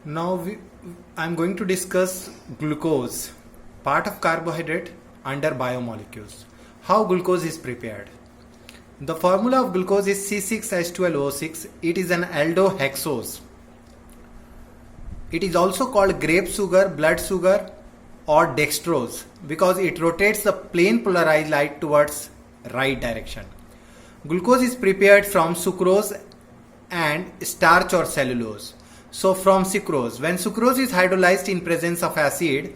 I'm going to discuss glucose, part of carbohydrate under biomolecules. How glucose is prepared. The formula of glucose is C6H12O6. It is an aldohexose. It is also called grape sugar, blood sugar, or dextrose because it rotates the plane polarized light towards right direction. Glucose is prepared from sucrose and starch or cellulose. So from sucrose, when sucrose is hydrolyzed in presence of acid,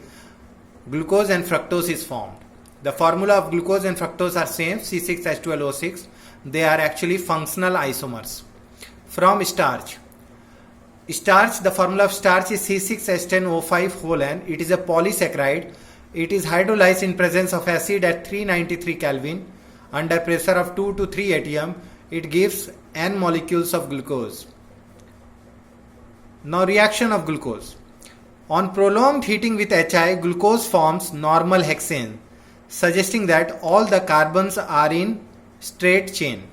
glucose and fructose is formed. The formula of glucose and fructose are same, C6H12O6. They are actually functional isomers. From starch, the formula of starch is C6H10O5 whole N. It is a polysaccharide. It is hydrolyzed in presence of acid at 393 Kelvin under pressure of 2 to 3 atm. It gives N molecules of glucose. Now reaction of glucose. On prolonged heating with HI, glucose forms normal hexane, suggesting that all the carbons are in straight chain.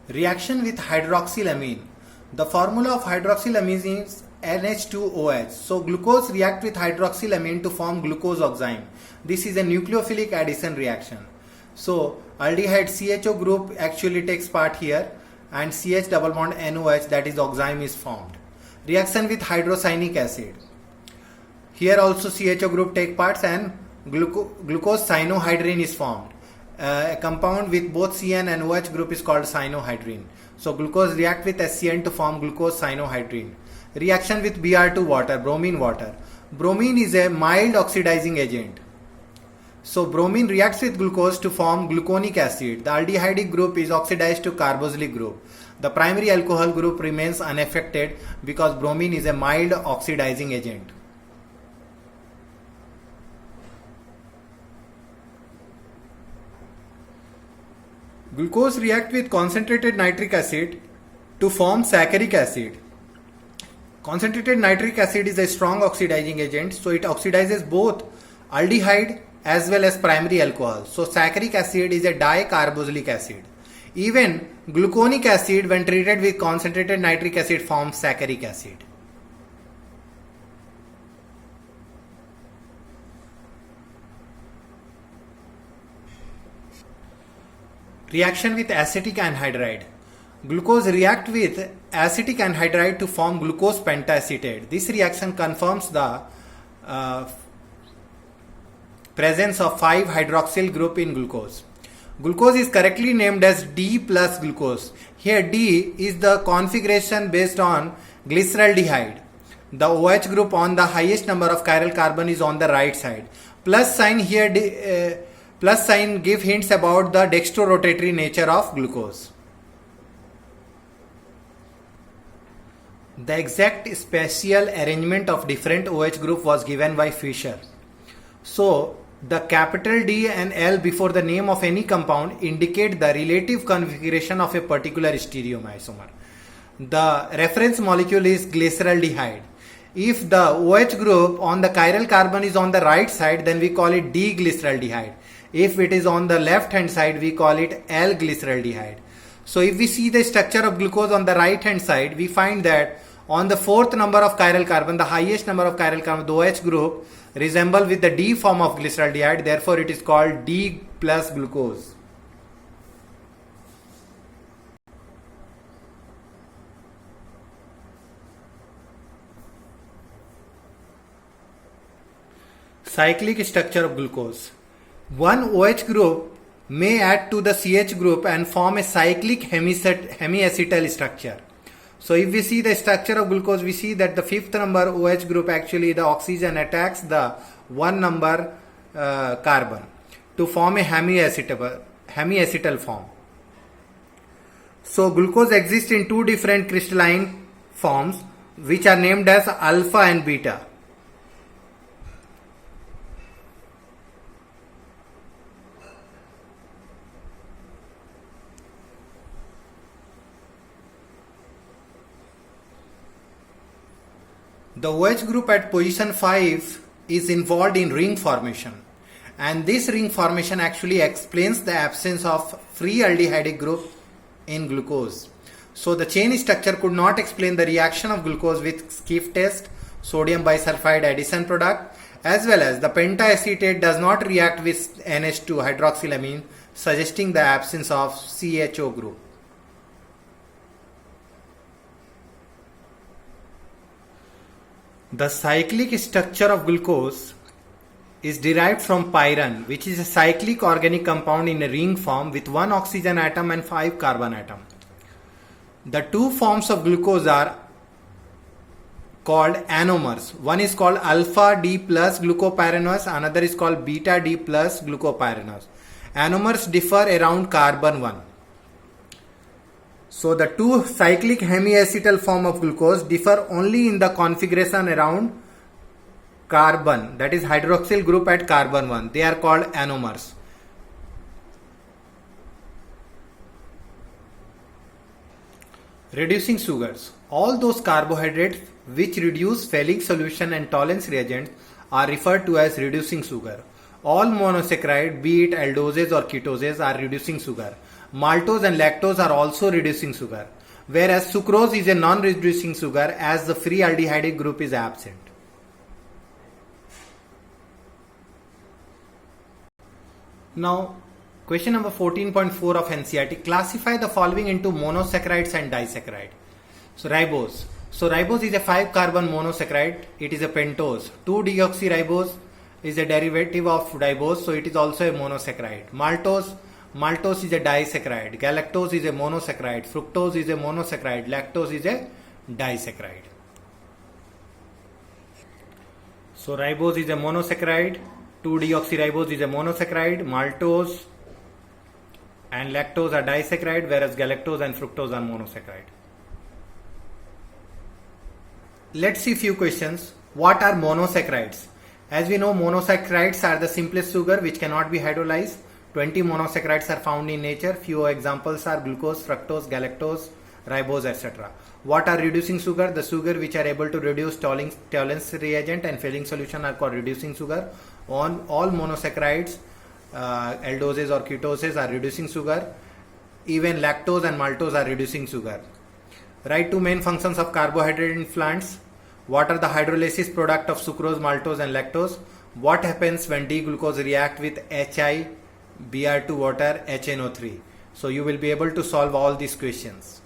Reaction with hydroxylamine. The formula of hydroxylamine is NH2OH. So glucose react with hydroxylamine to form glucose oxime. This is a nucleophilic addition reaction. So aldehyde CHO group actually takes part here and CH double bond NOH, that is oxime, is formed. Reaction with hydrocyanic acid. Here also CHO group take parts and glucose cyanohydrine is formed. A compound with both CN and OH group is called cyanohydrine. So glucose react with SCN to form glucose cyanohydrine. Reaction with Br2 water, bromine water. Bromine is a mild oxidizing agent. So bromine reacts with glucose to form gluconic acid. The aldehydic group is oxidized to carboxylic group. The primary alcohol group remains unaffected because bromine is a mild oxidizing agent. Glucose reacts with concentrated nitric acid to form saccharic acid. Concentrated nitric acid is a strong oxidizing agent, so it oxidizes both aldehyde as well as primary alcohol. So saccharic acid is a dicarboxylic acid. Even gluconic acid, when treated with concentrated nitric acid, forms saccharic acid. Reaction with acetic anhydride. Glucose react with acetic anhydride to form glucose pentacetate. This reaction confirms the presence of 5 hydroxyl group in glucose. Glucose is correctly named as D plus glucose. Here D is the configuration based on glyceraldehyde. The OH group on the highest number of chiral carbon is on the right side. Plus sign here, plus sign give hints about the dextrorotatory nature of glucose. The exact spatial arrangement of different OH group was given by Fischer. So the capital D and L before the name of any compound indicate the relative configuration of a particular stereoisomer. The reference molecule is glyceraldehyde. If the OH group on the chiral carbon is on the right side, then we call it D-glyceraldehyde. If it is on the left hand side, we call it L-glyceraldehyde. So if we see the structure of glucose on the right hand side, we find that on the fourth number of chiral carbon, the highest number of chiral carbon, the OH group resemble with the D form of glyceraldehyde. Therefore, it is called D plus glucose. Cyclic structure of glucose. One OH group may add to the CH group and form a cyclic hemiacetal structure. So if we see the structure of glucose, we see that the fifth number OH group, actually the oxygen attacks the one number carbon to form a hemiacetal form. So glucose exists in two different crystalline forms which are named as alpha and beta. The OH group at position 5 is involved in ring formation, and this ring formation actually explains the absence of free aldehydic group in glucose. So the chain structure could not explain the reaction of glucose with Skiff test, sodium bisulfide addition product, as well as the pentaacetate does not react with NH2 hydroxylamine, suggesting the absence of CHO group. The cyclic structure of glucose is derived from pyran, which is a cyclic organic compound in a ring form with one oxygen atom and 5 carbon atom. The two forms of glucose are called anomers. One is called alpha D plus glucopyranose, another is called beta D plus glucopyranose. Anomers differ around carbon 1. So the two cyclic hemiacetal form of glucose differ only in the configuration around carbon, that is hydroxyl group at carbon 1. They are called anomers. Reducing sugars. All those carbohydrates which reduce Fehling solution and Tollens reagents are referred to as reducing sugar. All monosaccharide, be it aldoses or ketoses, are reducing sugar. Maltose and lactose are also reducing sugar, whereas sucrose is a non-reducing sugar as the free aldehyde group is absent. Now, question number 14.4 of NCERT. Classify the following into monosaccharides and disaccharide. So ribose. So ribose is a 5-carbon monosaccharide. It is a pentose. 2-deoxyribose is a derivative of ribose, so it is also a monosaccharide. Maltose is a disaccharide. Galactose is a monosaccharide. Fructose is a monosaccharide. Lactose is a disaccharide. So ribose is a monosaccharide. 2-deoxyribose is a monosaccharide. Maltose and lactose are disaccharide, whereas galactose and fructose are monosaccharide. Let's see few questions. What are monosaccharides? As we know, monosaccharides are the simplest sugar which cannot be hydrolyzed. 20 monosaccharides are found in nature. Few examples are glucose, fructose, galactose, ribose, etc. What are reducing sugar? The sugar which are able to reduce Tollens reagent and Fehling solution are called reducing sugar. On all monosaccharides, aldoses or ketoses are reducing sugar. Even lactose and maltose are reducing sugar. Write two main functions of carbohydrate in plants. What are the hydrolysis product of sucrose, maltose and lactose? What happens when D-glucose react with HI, Br2 water, HNO3? So you will be able to solve all these questions.